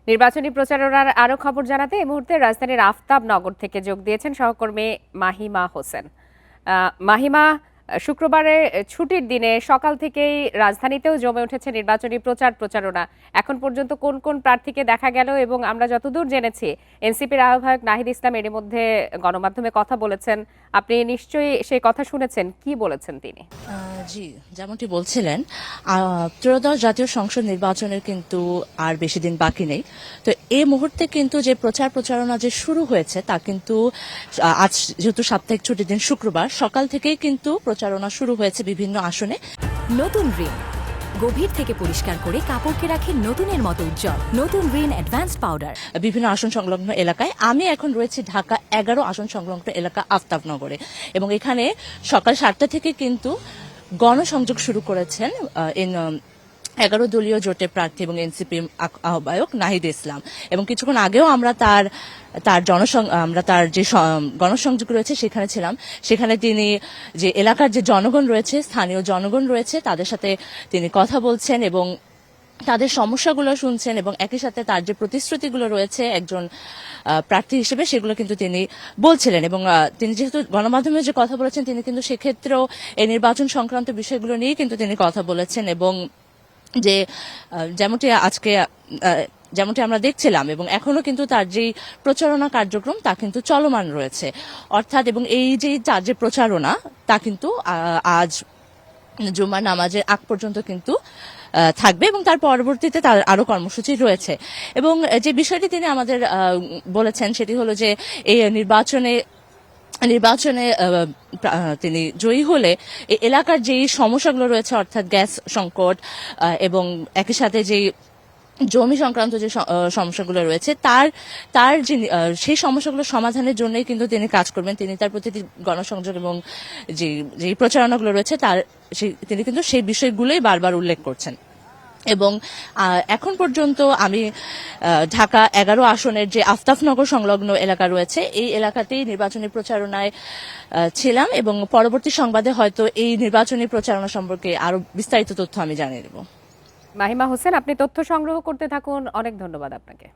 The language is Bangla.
নির্বাচনী প্রচারণার আরো খবর জানাতে এই মুহূর্তে রাজধানীর আফতাবনগর থেকে যোগ দিয়েছেন সহকর্মী মাহিমা হোসেন। মাহিমা, শুক্রবারে ছুটির দিনে সকাল থেকেই রাজধানীতেও জমে উঠেছে নির্বাচনী প্রচারণা। এখন পর্যন্ত কোন কোন প্রার্থীকে দেখা গেল এবং আমরা যতদূর জেনেছি এনসিপির আহ্বায়ক নাহিদ ইসলাম এর মধ্যে গণমাধ্যমে কথা বলেছেন। আপনি নিশ্চয়ই সেই কথা শুনেছেন, কি বলেছেন তিনি? জি, যেমনটি বলছিলেন, ত্রয়োদশ জাতীয় সংসদ নির্বাচনের কিন্তু আর বেশি দিন বাকি নেই। তো এই মুহূর্তে কিন্তু যে প্রচারণা যে শুরু হয়েছে তা কিন্তু আজ যেহেতু সাপ্তাহিক ছুটির দিন শুক্রবার সকাল থেকেই কিন্তু প্রচারণা শুরু হয়েছে বিভিন্ন আসনে। নতুন রিন গভীর থেকে পরিষ্কার করে কাপড়কে রাখে নতুনের মতো উজ্জ্বল। নতুন রিন অ্যাডভান্সড পাউডার। বিভিন্ন আসন সংলগ্ন এলাকায় আমি এখন রয়েছি ঢাকা 11 আসন সংলগ্ন এলাকা আফতাবনগরে, এবং এখানে সকাল 7টা থেকে কিন্তু গণসংযোগ শুরু করেছেন 11 দলীয় জোটের প্রার্থী এবং এনসিপি আহ্বায়ক নাহিদ ইসলাম। এবং কিছুক্ষণ আগেও আমরা তার যে গণসংযোগ রয়েছে সেখানে ছিলাম। সেখানে তিনি যে এলাকার যে জনগণ রয়েছে, স্থানীয় জনগণ রয়েছে, তাদের সাথে তিনি কথা বলছেন এবং তাদের সমস্যাগুলো শুনছেন, এবং একই সাথে তার যে প্রতিশ্রুতিগুলো রয়েছে একজন প্রার্থী হিসেবে সেগুলো কিন্তু তিনি বলছিলেন। এবং তিনি যেহেতু গণমাধ্যমে যে কথা বলেছেন, তিনি কিন্তু সেক্ষেত্রেও এই নির্বাচন সংক্রান্ত বিষয়গুলো নিয়ে কিন্তু তিনি কথা বলেছেন। এবং যে যেমনটি আমরা দেখছিলাম, এবং এখনো কিন্তু তার যে প্রচারণা কার্যক্রম তা কিন্তু চলমান রয়েছে, অর্থাৎ এবং এই তার যে প্রচারণা তা কিন্তু আজ জুমার নামাজের আগ পর্যন্ত কিন্তু থাকবে, এবং তার পরবর্তীতে তার আরো কর্মসূচি রয়েছে। এবং যে বিষয়টি তিনি আমাদের বলেছেন সেটি হলো যে এই নির্বাচনে তিনি জয়ী হলে এই এলাকার যেই সমস্যাগুলো রয়েছে, অর্থাৎ গ্যাস সংকট এবং একই সাথে যেই জমি সংক্রান্ত যে সমস্যাগুলো রয়েছে তার যে সেই সমস্যাগুলো সমাধানের জন্যই কিন্তু তিনি কাজ করবেন। তিনি তার প্রতিটি গণসংযোগ এবং যে প্রচারণাগুলো রয়েছে তিনি কিন্তু সেই বিষয়গুলোই বারবার উল্লেখ করছেন। এবং এখন পর্যন্ত আমি ঢাকা 11 আসনের যে আফতাবনগর সংলগ্ন এলাকা রয়েছে এই এলাকাতেই নির্বাচনী প্রচারণায় ছিলাম, এবং পরবর্তী সংবাদে হয়তো এই নির্বাচনী প্রচারণা সম্পর্কে আরো বিস্তারিত তথ্য আমি জানিয়ে দেব। মাহিমা হোসেন, আপনি তথ্য সংগ্রহ করতে থাকুন। অনেক ধন্যবাদ আপনাকে।